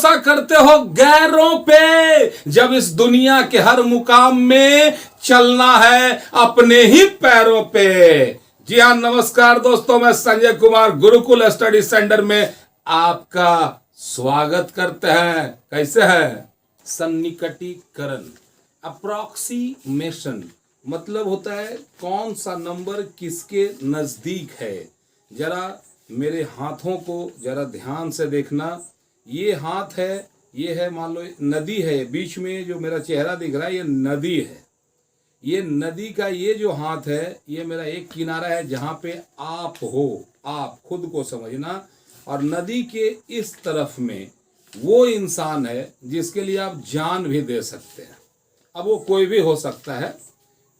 भरोसा करते हो गैरों पे, जब इस दुनिया के हर मुकाम में चलना है अपने ही पैरों पे। जी हाँ, नमस्कार दोस्तों, मैं संजय कुमार गुरुकुल स्टडी सेंटर में आपका स्वागत करते हैं। कैसे है? सन्निकटीकरण, अप्रोक्सीमेशन मतलब होता है कौन सा नंबर किसके नजदीक है। जरा मेरे हाथों को जरा ध्यान से देखना। ये हाथ है, ये है मान लो नदी है, बीच में जो मेरा चेहरा दिख रहा है ये नदी है। ये नदी का ये जो हाथ है ये मेरा एक किनारा है जहाँ पे आप हो, आप खुद को समझना। और नदी के इस तरफ में वो इंसान है जिसके लिए आप जान भी दे सकते हैं। अब वो कोई भी हो सकता है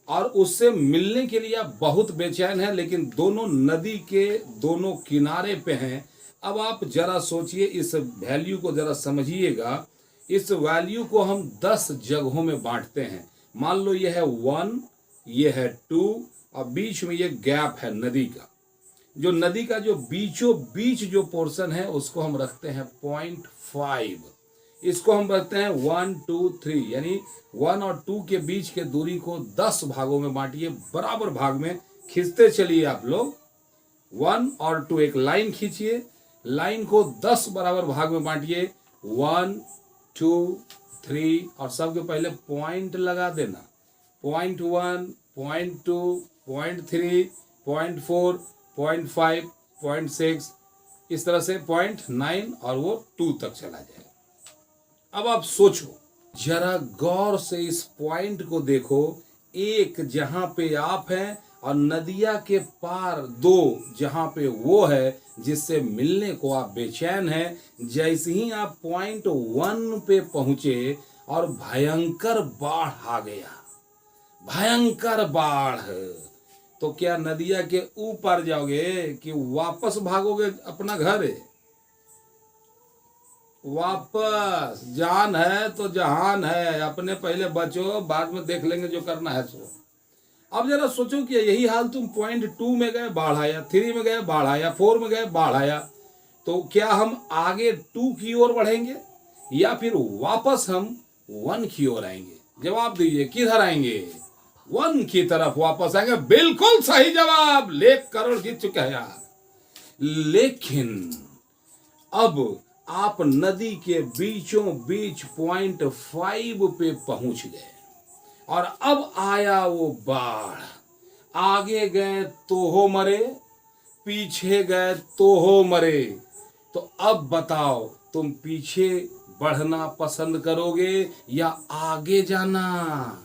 और उससे मिलने के लिए आप बहुत बेचैन हैं, लेकिन दोनों नदी के दोनों किनारे पे हैं। अब आप जरा सोचिए, इस वैल्यू को जरा समझिएगा। इस वैल्यू को हम 10 जगहों में बांटते हैं। मान लो ये है 1, ये है 2 और बीच में ये गैप है नदी का। जो नदी का जो बीचों बीच जो पोर्शन है उसको हम रखते हैं 0.5। इसको हम रखते हैं 1, 2, 3, यानी 1 और 2 के बीच के दूरी को 10 भागों में बांटिए। बराबर भाग में खींचते चलिए आप लोग। 1 और 2 एक लाइन खींचिए, लाइन को 10 बराबर भाग में बांटिए। 1, 2, 3 और सबके पहले पॉइंट लगा देना। 0.1, 0.2, 0.3, 0.4, 0.5, 0.6, इस तरह से 0.9 और वो 2 तक चला जाएगा। अब आप सोचो, जरा गौर से इस पॉइंट को देखो। एक जहां पे आप हैं और नदिया के पार 2 जहां पे वो है जिससे मिलने को आप बेचैन हैं। जैसे ही आप 0.1 पे पहुंचे और भयंकर बाढ़ आ गया, भयंकर बाढ़, तो क्या नदिया के ऊपर जाओगे कि वापस भागोगे अपना घर? वापस। जान है तो जहान है, अपने पहले बचो, बाद में देख लेंगे जो करना है सो। अब जरा सोचो कि यही हाल तुम 0.2 में गए बाढ़ आया, 3 में गए बाढ़ आया, 4 में गए बाढ़ आया, तो क्या हम आगे 2 की ओर बढ़ेंगे या फिर वापस हम 1 की ओर आएंगे? जवाब दीजिए, किधर आएंगे? 1 की तरफ वापस आएंगे। बिल्कुल सही जवाब, 1 करोड़ जीत चुके हैं यार। लेकिन अब आप नदी के बीचों बीच 0.5 पे पहुंच गए और अब आया वो बाढ़। आगे गए तो हो मरे, पीछे गए तो हो मरे। तो अब बताओ, तुम पीछे बढ़ना पसंद करोगे या आगे जाना?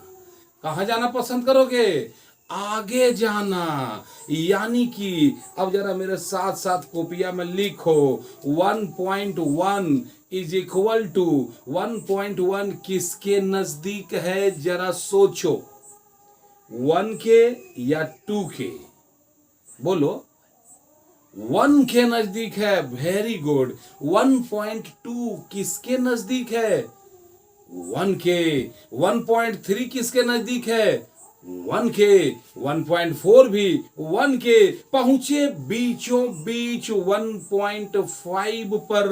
कहाँ जाना पसंद करोगे? आगे जाना। यानी कि अब जरा मेरे साथ साथ कॉपिया में लिखो, 1.1 इज इक्वल टू 1.1 किसके नजदीक है? जरा सोचो, 1 के या 2 के? बोलो। 1 के नजदीक है। Very good. 1.2 किसके नजदीक है? 1 के। 1.3 किसके नजदीक है? 1 के। 1.4 भी 1 के। पहुंचे बीचों बीच 1.5 पर।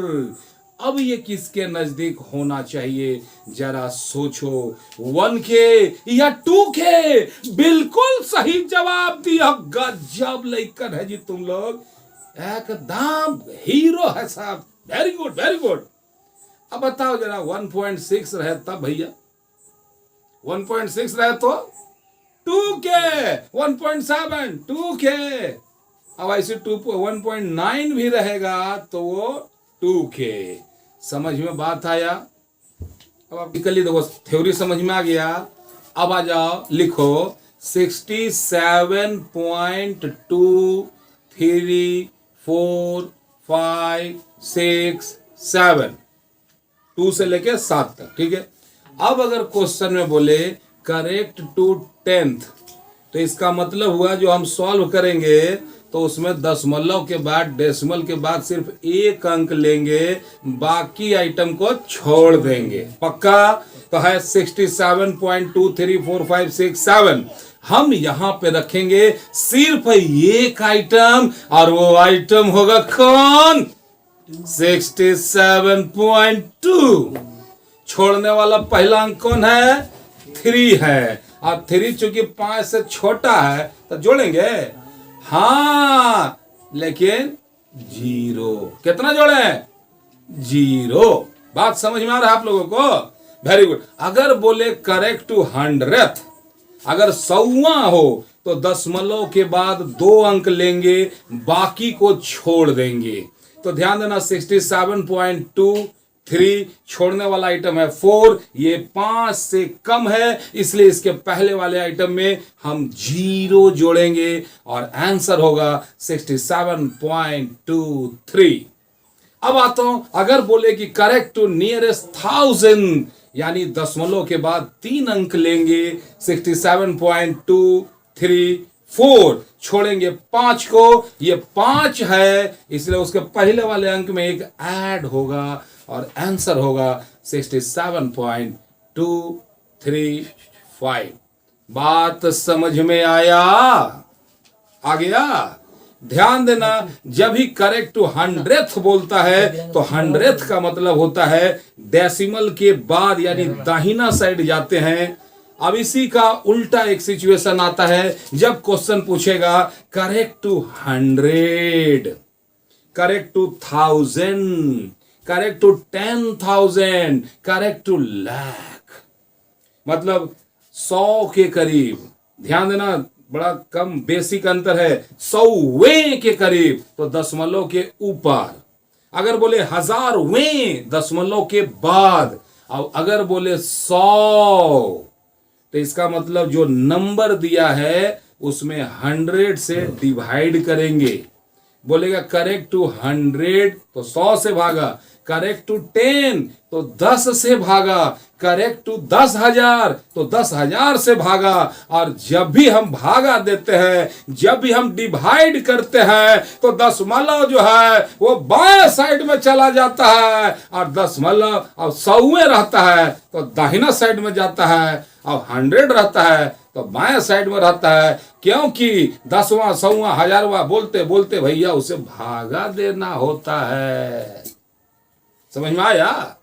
अब ये किसके नजदीक होना चाहिए? जरा सोचो, 1 के या 2 के? बिल्कुल सही जवाब दिया। गजब लइकन है जी तुम लोग, एकदम हीरो है साहब। Very good, very good. अब बताओ जरा, 1.6 रहे तब भैया, 1.6 रहे तो 2 के। 1.7 2 के। अब ऐसे 1.9 भी रहेगा तो वो 2 के। समझ में बात आया? अब आप निकलिए, देखो थ्योरी समझ में आ गया। अब आ जाओ, लिखो 67.23456 2 से लेके 7 तक, ठीक है। अब अगर क्वेश्चन में बोले करेक्ट टू 10th, तो इसका मतलब हुआ जो हम सॉल्व करेंगे तो उसमें दशमलव के बाद, डेसिमल के बाद सिर्फ 1 अंक लेंगे, बाकी आइटम को छोड़ देंगे। पक्का? तो है 67.23456। हम यहां पे रखेंगे सिर्फ 1 आइटम, और वो आइटम होगा कौन? 67.2। छोड़ने वाला पहला अंक कौन है? 3 है। और 3 चूंकि 5 से छोटा है तो जोड़ेंगे, हाँ, लेकिन 0। कितना जोड़े? 0। बात समझ में आ रहा है आप लोगों को? Very good. अगर बोले करेक्ट टू 100th, अगर 100वां हो तो दशमलव के बाद 2 अंक लेंगे, बाकी को छोड़ देंगे। तो ध्यान देना, 67.23 छोड़ने वाला आइटम है 4, ये 5 से कम है, इसलिए इसके पहले वाले आइटम में हम 0 जोड़ेंगे और आंसर होगा 67.23। अब आता हूं, अगर बोले कि करेक्ट टू नियरेस्ट 1000, यानी दशमलव के बाद 3 अंक लेंगे, 67.234 छोड़ेंगे 5 को, ये 5 है, इसलिए उसके पहले वाले अंक में एक ऐड होगा और आंसर होगा 67.235। बात समझ में आया? आ गया? ध्यान देना, जब ही करेक्ट टू 100th बोलता है तो 100th का मतलब होता है डेसिमल के बाद, यानी दाहिना साइड जाते हैं। अब इसी का उल्टा एक सिचुएशन आता है, जब क्वेश्चन पूछेगा correct to 100, correct to 1000, correct to 10,000, correct to lakh, मतलब 100 के करीब। ध्यान देना, बड़ा कम बेसिक अंतर है, 100वें के करीब तो दशमलव के ऊपर। अगर बोले 1000वें दशमलव के बाद, और अगर बोले 100, तो इसका मतलब जो नंबर दिया है उसमें 100 से डिवाइड करेंगे। बोलेगा करेक्ट टू 100 तो 100 से भागा, करेक्ट टू 10 तो 10 से भागा, करेक्ट टू 10,000 तो 10,000 से भागा। और जब भी हम भागा देते हैं, जब भी हम डिवाइड करते हैं, तो दशमलव जो है वो बाएं साइड में चला जाता है, और दशमलव और 100वें रहता है तो दाहिना साइड में जाता है, और 100 रहता है तो बाएं साइड में रहता है, क्योंकि 10वां 100वां 1000वां बोलते बोलते भैया उसे भागा देना होता है। समझ में आया?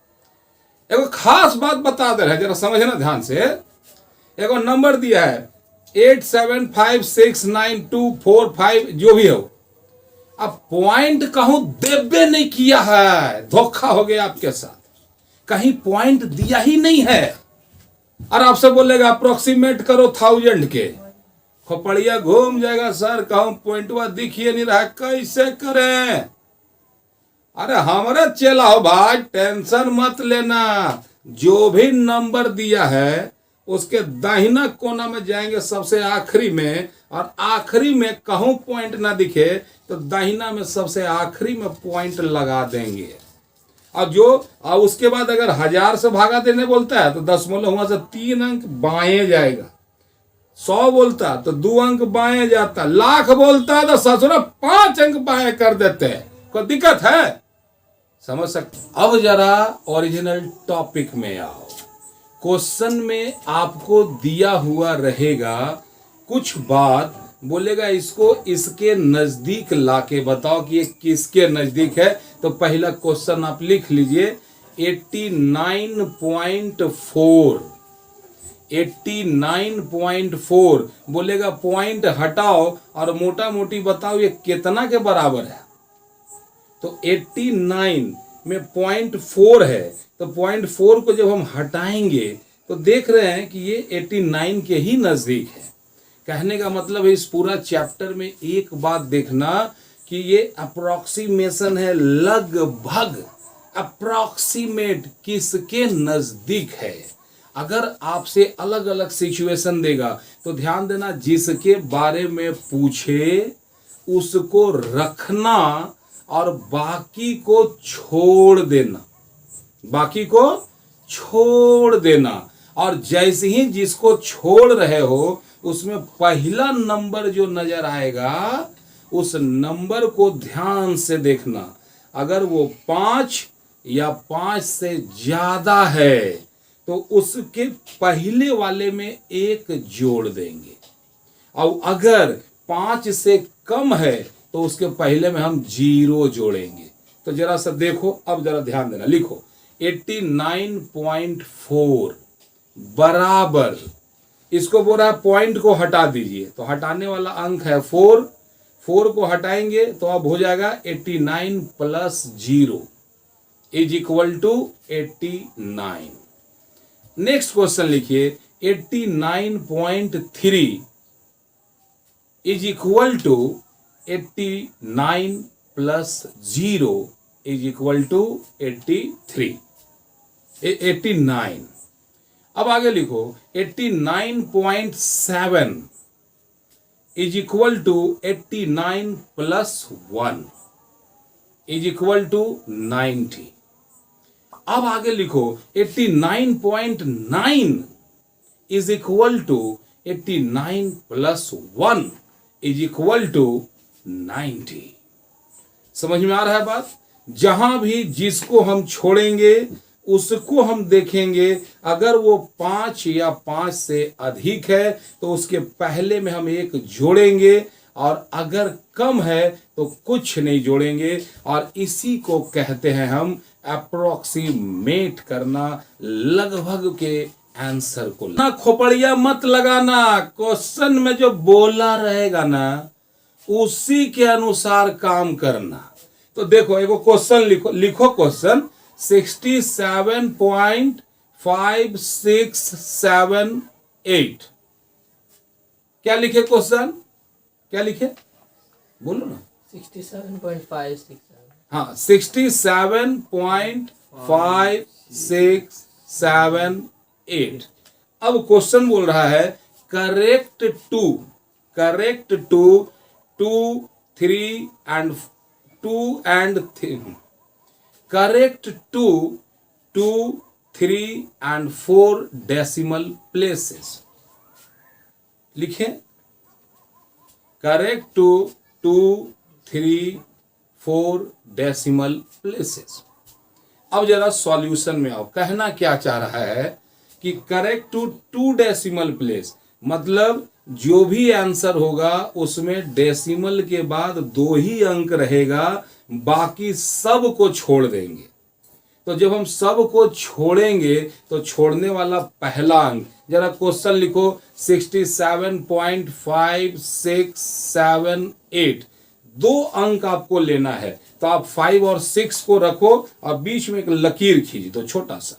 एक खास बात बता दे रहे, जरा समझना ध्यान से। एक नंबर दिया है 87569245, जो भी हो। अब पॉइंट कहूं देबे नहीं किया है, धोखा हो गया आपके साथ, कहीं पॉइंट दिया ही नहीं है, और आपसे बोलेगा अप्रोक्सीमेट करो 1000 के, खोपड़िया घूम जाएगा। सर कहूं पॉइंटवा दिखिए नहीं रहा, कैसे करें? अरे हमारा चेला हो भाई, टेंशन मत लेना, जो भी नंबर दिया है उसके दाहिना कोना में जाएंगे सबसे आखिरी में, और आखिरी में कहूं पॉइंट ना दिखे तो दाहिना में सबसे आखिरी में पॉइंट लगा देंगे। और उसके बाद अगर 1000 से भागा देने बोलता है तो दशमलव वहां से 3 अंक बाएं जाएगा, 100 बोलता तो 2 अंक बाएं जाता, लाख बोलता है तो ससुरा 5 अंक बाएं कर देते हैं। कोई दिक्कत है? समझ सकते? अब जरा ओरिजिनल टॉपिक में आओ। क्वेश्चन में आपको दिया हुआ रहेगा कुछ बात, बोलेगा इसको इसके नजदीक लाके बताओ कि ये किसके नजदीक है। तो पहला क्वेश्चन आप लिख लीजिए 89.4, 89.4। बोलेगा पॉइंट हटाओ और मोटा मोटी बताओ ये कितना के बराबर है। तो 89 में 0.4 है, तो 0.4 को जब हम हटाएंगे तो देख रहे हैं कि ये 89 के ही नजदीक है। कहने का मतलब है इस पूरा चैप्टर में एक बात देखना कि ये अप्रोक्सीमेशन है, लगभग अप्रोक्सीमेट किसके नजदीक है। अगर आपसे अलग अलग सिचुएशन देगा तो ध्यान देना, जिसके बारे में पूछे उसको रखना और बाकी को छोड़ देना, बाकी को छोड़ देना। और जैसे ही जिसको छोड़ रहे हो उसमें पहला नंबर जो नजर आएगा उस नंबर को ध्यान से देखना। अगर वो 5 या 5 से ज्यादा है तो उसके पहले वाले में 1 जोड़ देंगे, और अगर 5 से कम है तो उसके पहले में हम 0 जोड़ेंगे। तो जरा सा देखो, अब जरा ध्यान देना, लिखो 89.4 बराबर, इसको बोल रहा है पॉइंट को हटा दीजिए, तो हटाने वाला अंक है 4, 4 को हटाएंगे तो अब हो जाएगा 89 plus 0 is equal to 89। Next question लिखिए 89.3 is equal to 89 plus 0 is equal to 89। अब आगे लिखो 89.7 is equal to 89 plus 1 is equal to 90। अब आगे लिखो 89.9 is equal to 89 plus 1 is equal to 90। समझ में आ रहा है बात? जहां भी जिसको हम छोड़ेंगे उसको हम देखेंगे, अगर वो 5 या 5 से अधिक है तो उसके पहले में हम 1 जोड़ेंगे, और अगर कम है तो कुछ नहीं जोड़ेंगे, और इसी को कहते हैं हम अप्रोक्सीमेट करना, लगभग के आंसर को। ना खोपड़िया मत लगाना, क्वेश्चन में जो बोला रहेगा ना उसी के अनुसार काम करना। तो देखो एगो क्वेश्चन लिखो क्वेश्चन 67.5678। क्या लिखे क्वेश्चन? क्या लिखे बोलो ना। 67.567। हाँ 67.5678। अब क्वेश्चन बोल रहा है correct to 2, 3 and 3 correct to 2, 3 and 4 decimal places. लिखें करेक्ट टू 2, 3, 4 डेसिमल प्लेसेस। अब जरा सॉल्यूशन में आओ। कहना क्या चाह रहा है कि करेक्ट टू 2 डेसिमल प्लेस, मतलब जो भी आंसर होगा उसमें डेसिमल के बाद 2 ही अंक रहेगा, बाकी सब को छोड़ देंगे। तो जब हम सब को छोड़ेंगे तो छोड़ने वाला पहला अंक, जरा क्वेश्चन लिखो 67.5678। 2 अंक आपको लेना है, तो आप 5 और 6 को रखो और बीच में एक लकीर खींच दो छोटा सा।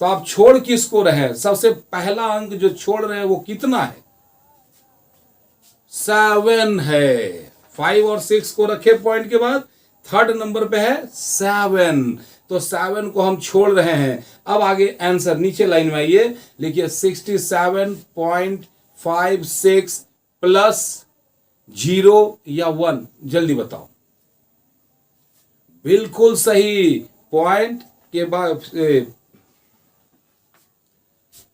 तो आप छोड़ किसको रहे हैं? सबसे पहला अंक जो छोड़ रहे हैं वो कितना है? 7 है। 5 और 6 को रखे पॉइंट के बाद, थर्ड नंबर पे है 7, तो 7 को हम छोड़ रहे हैं। अब आगे आंसर नीचे लाइन में आइए, लिखिए 67.56 प्लस 0 या 1, जल्दी बताओ। बिल्कुल सही, पॉइंट के बाद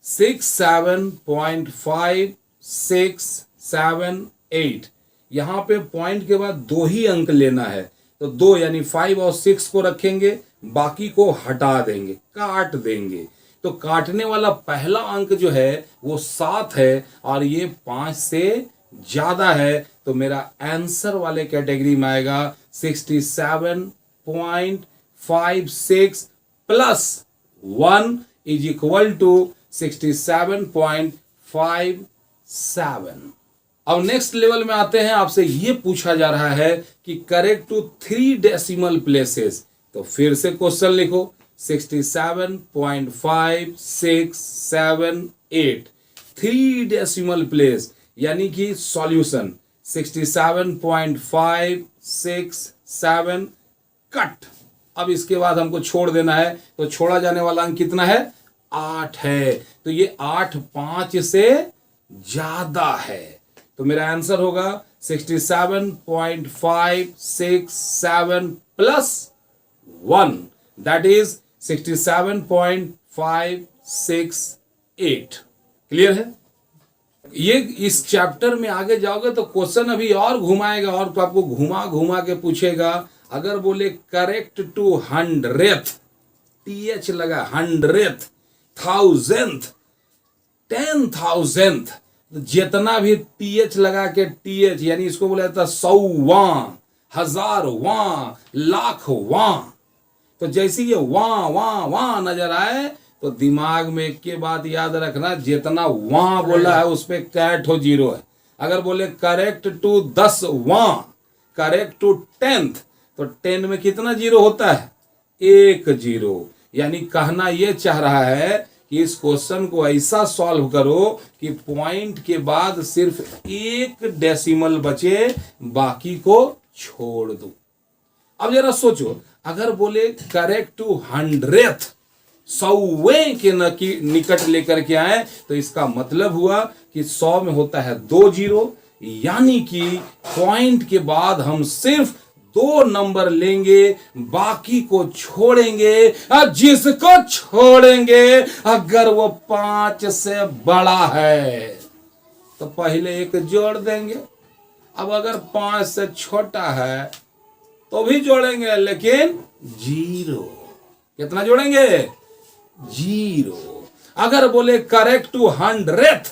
67.5678। यहां पे पॉइंट के बाद 2 ही अंक लेना है, तो 2 यानी 5 और 6 को रखेंगे, बाकी को हटा देंगे, काट देंगे। तो काटने वाला पहला अंक जो है वो 7 है और ये 5 से ज्यादा है, तो मेरा आंसर वाले कैटेगरी में आएगा 67.56 प्लस 1 इज इक्वल टू 67.57। अब नेक्स्ट लेवल में आते हैं। आपसे ये पूछा जा रहा है कि करेक्ट टू 3 डेसिमल प्लेसेस, तो फिर से क्वेश्चन लिखो 67.5678 3 डेसिमल प्लेस, यानी कि सॉल्यूशन 67.567 कट। अब इसके बाद हमको छोड़ देना है, तो छोड़ा जाने वाला अंक कितना है? 8 है। तो ये 8 5 से ज्यादा है, तो मेरा आंसर होगा 67.567 प्लस 1, दैट इज 67.568। क्लियर है? ये इस चैप्टर में आगे जाओगे तो क्वेश्चन अभी और घुमाएगा, और तो आपको घुमा घुमा के पूछेगा। अगर बोले करेक्ट टू 100th, th लगा, 100th, 1000th, 10,000th, जितना भी th लगा के th, यानी इसको बोला जाता 100वां, हजार वां, लाख वां। तो जैसे ये वां वां वां नजर आए तो दिमाग में एक के बात याद रखना, जितना वां बोला है उस पे कैट हो जीरो है। अगर बोले करेक्ट टू 10 वां, करेक्ट टू 10th, तो 10 में कितना जीरो होता है? 1 जीरो। यानी कहना यह चाह रहा है कि इस क्वेश्चन को ऐसा सॉल्व करो कि पॉइंट के बाद सिर्फ 1 डेसिमल बचे, बाकी को छोड़ दो। अब जरा सोचो, अगर बोले करेक्ट टू 100th, 100वें के निकट लेकर के आए, तो इसका मतलब हुआ कि 100 में होता है 2 जीरो, यानी कि पॉइंट के बाद हम सिर्फ 2 नंबर लेंगे, बाकी को छोड़ेंगे। और जिसको छोड़ेंगे अगर वो 5 से बड़ा है तो पहले 1 जोड़ देंगे। अब अगर 5 से छोटा है तो भी जोड़ेंगे, लेकिन 0। कितना जोड़ेंगे? 0। अगर बोले करेक्ट टू 100th,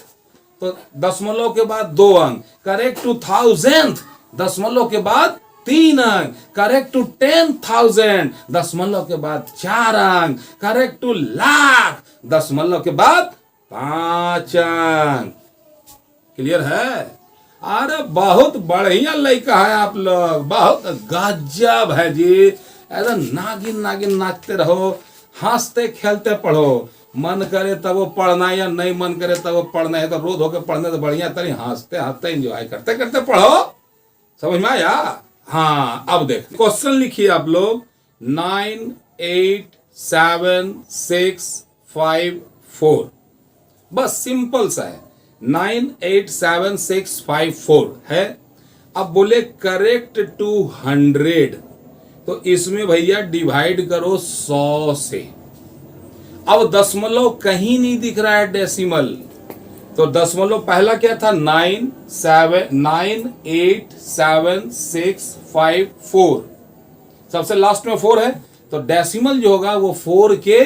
तो दशमलव के बाद 2 अंक। करेक्ट टू 1000th, दशमलव के बाद 3 अंक। करेक्ट टू 10,000, दशमलव के बाद 4 अंक। करेक्ट टू लाख, दशमलव के बाद 5 अंक। क्लियर है? अरे बहुत बढ़िया लड़का है आप लोग, बहुत गजब है जी। ऐसा नागिन नागिन नाचते रहो, हंसते खेलते पढ़ो। मन करे तब वो पढ़ना, या नहीं मन करे तब वो पढ़ना है तो रोज होकर पढ़ने तो बढ़िया तरी हंसते हंसते एंजॉय करते करते पढ़ो। समझ में आया? हाँ, अब देख क्वेश्चन लिखिए आप लोग। 9 8 7 6 5 4। बस सिंपल सा है, 9 8 7 6 5 4 है। अब बोले करेक्ट टू 100, तो इसमें भैया डिवाइड करो 100 से। अब दशमलव कहीं नहीं दिख रहा है डेसिमल, तो दशमलव पहला क्या था? 9 8 7 6 5 4, सबसे लास्ट में 4 है, तो डेसिमल जो होगा वो 4 के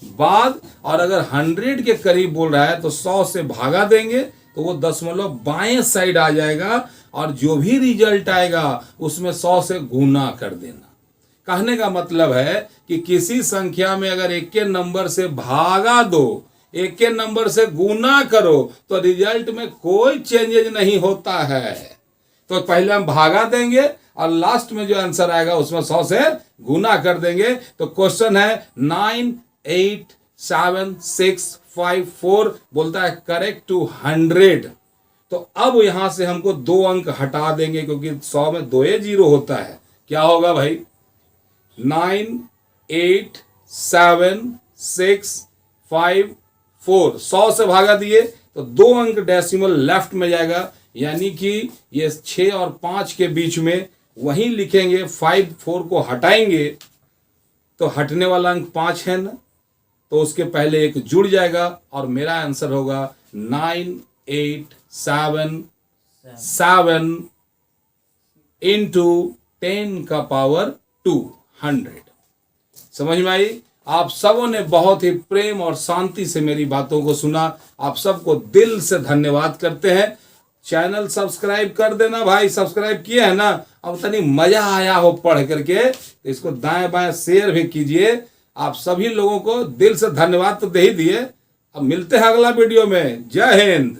बाद। और अगर 100 के करीब बोल रहा है तो 100 से भागा देंगे तो वो दशमलव बाएं साइड आ जाएगा, और जो भी रिजल्ट आएगा उसमें 100 से गुना कर देना। कहने का मतलब है कि किसी संख्या में अगर एक के नंबर से भागा दो, एक के नंबर से गुना करो, तो रिजल्ट में कोई चेंजेज नहीं होता है। तो पहले हम भागा देंगे और लास्ट में जो आंसर आएगा उसमें 100 से गुना कर देंगे। तो क्वेश्चन है 9 8 7 6 5 4 बोलता है करेक्ट टू 100। तो अब यहां से हमको 2 अंक हटा देंगे, क्योंकि 100 में 2 जीरो होता है। क्या होगा भाई? 9 8 7 6 5 4, 100 से भागा दिए तो 2 अंक डेसिमल लेफ्ट में जाएगा, यानी कि ये 6 और 5 के बीच में वहीं लिखेंगे। 5 4 को हटाएंगे तो हटने वाला अंक 5 है ना, तो उसके पहले 1 जुड़ जाएगा और मेरा आंसर होगा 9 8 7 7 इंटू 10 का पावर 200। समझ में आई? आप सबों ने बहुत ही प्रेम और शांति से मेरी बातों को सुना। आप सबको दिल से धन्यवाद करते हैं। चैनल सब्सक्राइब कर देना भाई, सब्सक्राइब किए है ना। अब तनी मजा आया हो पढ़ करके तो इसको दाएं बाएं शेयर भी कीजिए। आप सभी लोगों को दिल से धन्यवाद तो दे ही दिए। अब मिलते हैं अगला वीडियो में। जय हिंद।